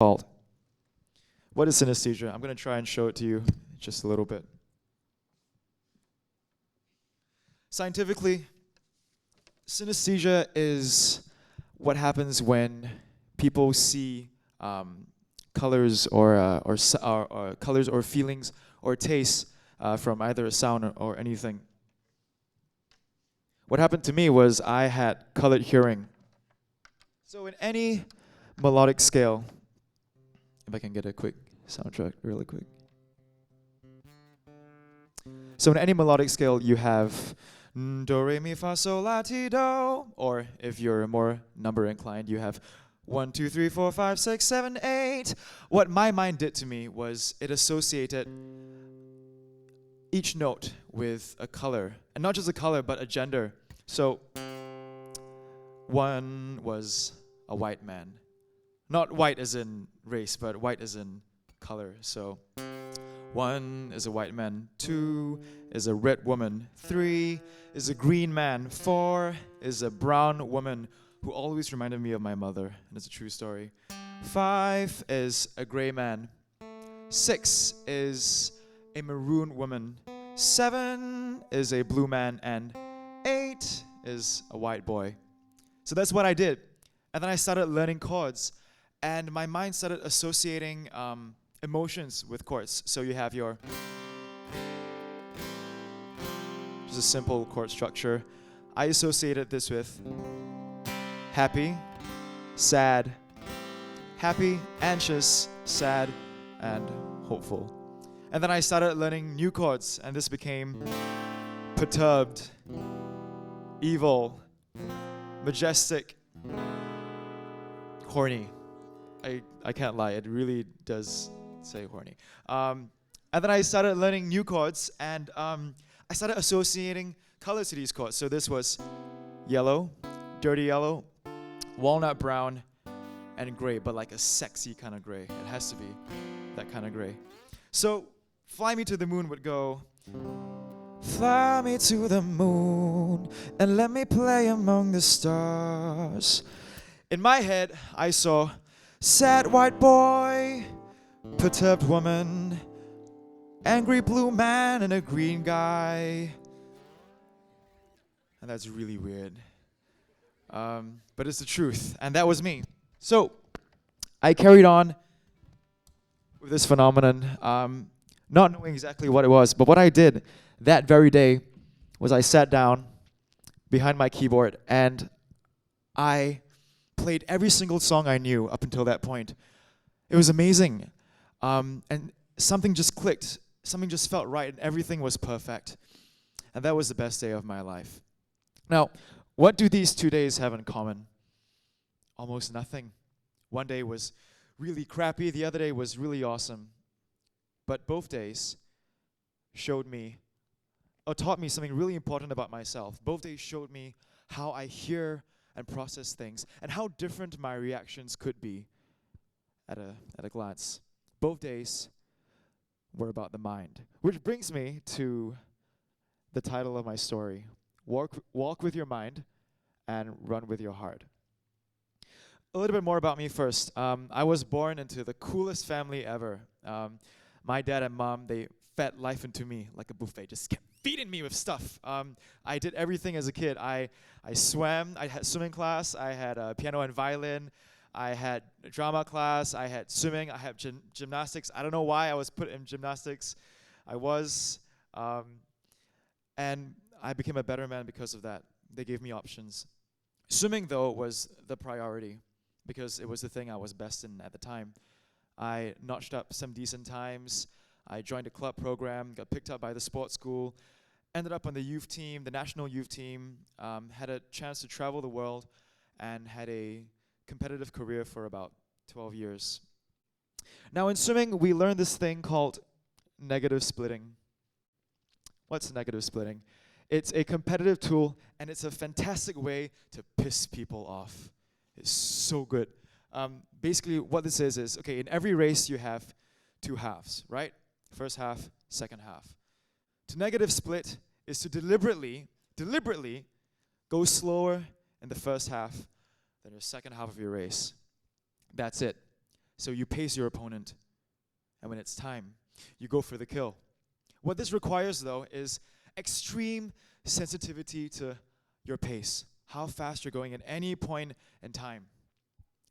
Called. What is synesthesia? I'm going to try and show it to you just a little bit. Scientifically, synesthesia is what happens when people see colors or colors or feelings or tastes from either a sound or anything. What happened to me was I had colored hearing. So in any melodic scale, if I can get a quick soundtrack really quick. So in any melodic scale, you have do, re, mi, fa, sol, la, ti, do. Or if you're more number inclined, you have 1, 2, 3, 4, 5, 6, 7, 8. What my mind did to me was it associated each note with a color. And not just a color, but a gender. So one was a white man. Not white as in race, but white as in color. So 1 is a white man, 2 is a red woman, 3 is a green man, 4 is a brown woman who always reminded me of my mother, and it's a true story. 5 is a gray man, 6 is a maroon woman, 7 is a blue man, and 8 is a white boy. So that's what I did. And then I started learning chords, and my mind started associating emotions with chords. So you have your, just a simple chord structure. I associated this with happy, sad, happy, anxious, sad, and hopeful. And then I started learning new chords, and this became perturbed, evil, majestic, horny. I can't lie, it really does say horny. And then I started learning new chords, and I started associating colors to these chords. So this was yellow, dirty yellow, walnut brown, and gray, but like a sexy kind of gray. It has to be that kind of gray. So Fly Me to the Moon would go, fly me to the moon and let me play among the stars. In my head, I saw sad white boy, perturbed woman, angry blue man, and a green guy. And that's really weird. But it's the truth, and that was me. So I carried on with this phenomenon, not knowing exactly what it was, but what I did that very day was I sat down behind my keyboard and I played every single song I knew up until that point. It was amazing. And something just clicked. Something just felt right, and everything was perfect. And that was the best day of my life. Now, what do these 2 days have in common? Almost nothing. One day was really crappy, the other day was really awesome. But both days showed me, or taught me something really important about myself. Both days showed me how I hear and process things, and how different my reactions could be at a glance. Both days were about the mind. Which brings me to the title of my story, Walk with Your Mind and Run with Your Heart. A little bit more about me first. I was born into the coolest family ever. My dad and mom, they fed life into me like a buffet, just kept feeding me with stuff. I did everything as a kid. I swam, I had swimming class, I had piano and violin, I had drama class, I had swimming, I had gymnastics. I don't know why I was put in gymnastics. I was. And I became a better man because of that. They gave me options. Swimming, though, was the priority because it was the thing I was best in at the time. I notched up some decent times. I joined a club program, got picked up by the sports school, ended up on the youth team, the national youth team, had a chance to travel the world, and had a competitive career for about 12 years. Now in swimming, we learned this thing called negative splitting. What's negative splitting? It's a competitive tool, and it's a fantastic way to piss people off. It's so good. Basically, what this is, okay, in every race you have 2 halves, right? First half, second half. To negative split is to deliberately go slower in the first half than the second half of your race. That's it. So you pace your opponent, and when it's time, you go for the kill. What this requires, though, is extreme sensitivity to your pace, how fast you're going at any point in time.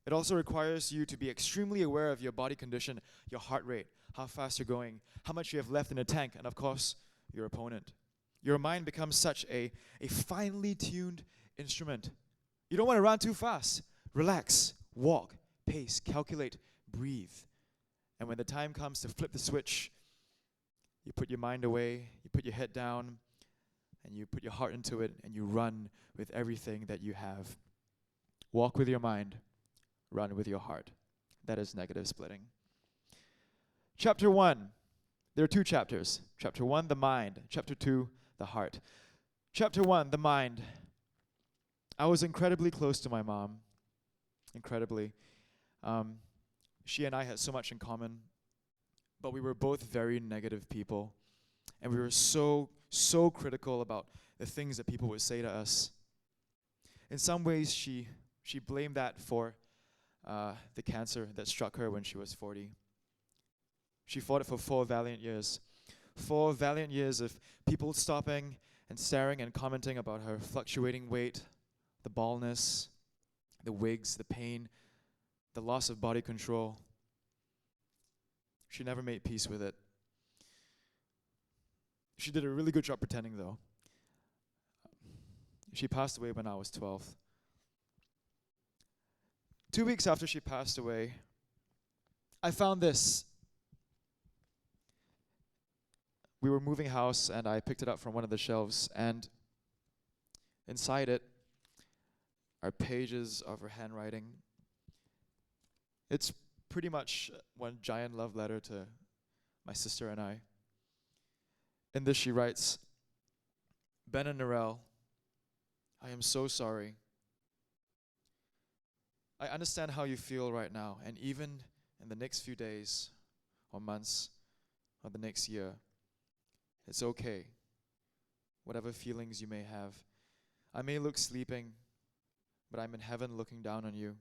It also requires you to be extremely aware of your body condition, your heart rate, how fast you're going, how much you have left in the tank, and of course, your opponent. Your mind becomes such a finely tuned instrument. You don't want to run too fast. Relax, walk, pace, calculate, breathe. And when the time comes to flip the switch, you put your mind away, you put your head down, and you put your heart into it, and you run with everything that you have. Walk with your mind, run with your heart. That is negative splitting. Chapter 1. There are 2 chapters. Chapter 1, the mind. Chapter 2, the heart. Chapter 1, the mind. I was incredibly close to my mom. Incredibly. She and I had so much in common, but we were both very negative people. And we were so critical about the things that people would say to us. In some ways, she blamed that for the cancer that struck her when she was 40. She fought it for 4 valiant years. 4 valiant years of people stopping and staring and commenting about her fluctuating weight, the baldness, the wigs, the pain, the loss of body control. She never made peace with it. She did a really good job pretending, though. She passed away when I was 12. 2 weeks after she passed away, I found this. We were moving house, and I picked it up from one of the shelves, and inside it are pages of her handwriting. It's pretty much one giant love letter to my sister and I. In this she writes, "Ben and Narelle, I am so sorry. I understand how you feel right now, and even in the next few days or months or the next year, it's okay. Whatever feelings you may have. I may look sleeping, but I'm in heaven looking down on you.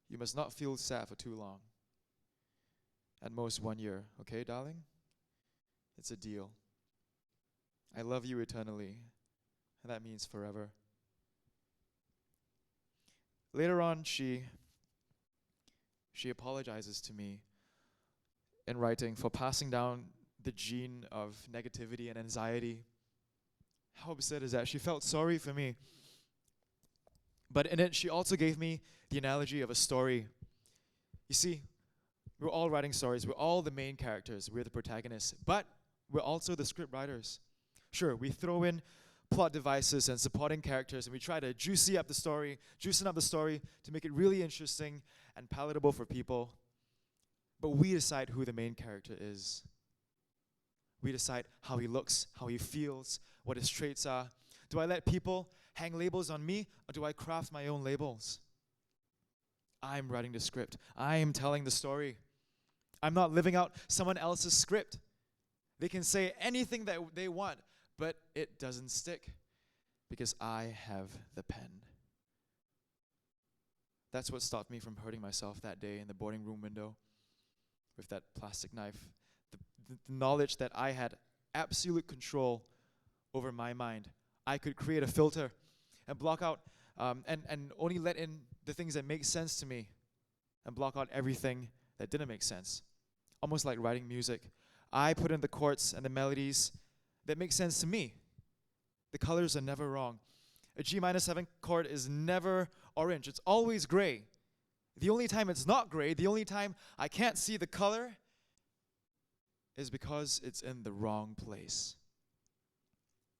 You must not feel sad for too long. At most 1 year, okay, darling? It's a deal. I love you eternally, and that means forever." Later on, she apologizes to me in writing for passing down the gene of negativity and anxiety. How absurd is that? She felt sorry for me. But in it, she also gave me the analogy of a story. You see, we're all writing stories. We're all the main characters. We're the protagonists. But we're also the script writers. Sure, we throw in plot devices and supporting characters, and we try to juicen up the story to make it really interesting and palatable for people. But we decide who the main character is. We decide how he looks, how he feels, what his traits are. Do I let people hang labels on me, or do I craft my own labels? I'm writing the script. I am telling the story. I'm not living out someone else's script. They can say anything that they want, but it doesn't stick because I have the pen. That's what stopped me from hurting myself that day in the boarding room window with that plastic knife. The knowledge that I had absolute control over my mind. I could create a filter and block out and only let in the things that make sense to me and block out everything that didn't make sense. Almost like writing music. I put in the chords and the melodies that make sense to me. The colors are never wrong. A G-7 chord is never orange. It's always gray. The only time it's not gray, the only time I can't see the color is because it's in the wrong place.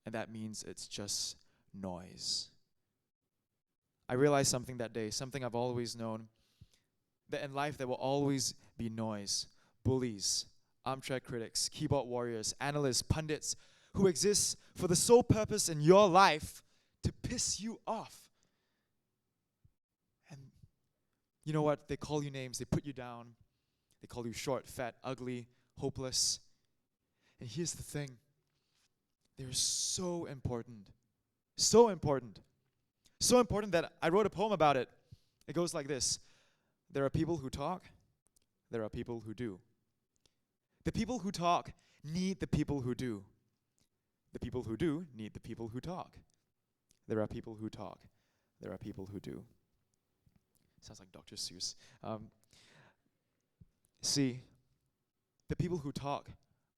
And that means it's just noise. I realized something that day, something I've always known, that in life there will always be noise, bullies, armchair critics, keyboard warriors, analysts, pundits, who exist for the sole purpose in your life to piss you off. And you know what? They call you names, they put you down, they call you short, fat, ugly, hopeless. And here's the thing. They're so important. So important. So important that I wrote a poem about it. It goes like this. There are people who talk, there are people who do. The people who talk need the people who do. The people who do need the people who talk. There are people who talk, there are people who do. Sounds like Dr. Seuss. See, the people who talk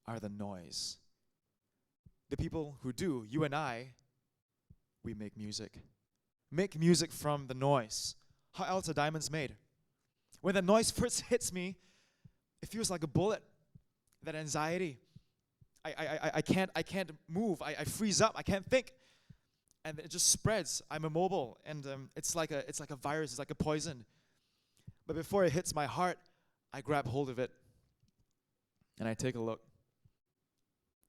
are the noise. The people who do, you and I, we make music. Make music from the noise. How else are diamonds made? When the noise first hits me, it feels like a bullet. That anxiety. I can't move. I freeze up. I can't think. And it just spreads. I'm immobile. And it's like a virus. It's like a poison. But before it hits my heart, I grab hold of it. And I take a look.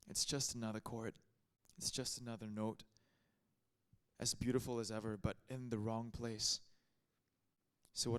It's just another chord. It's just another note. As beautiful as ever, but in the wrong place. So what do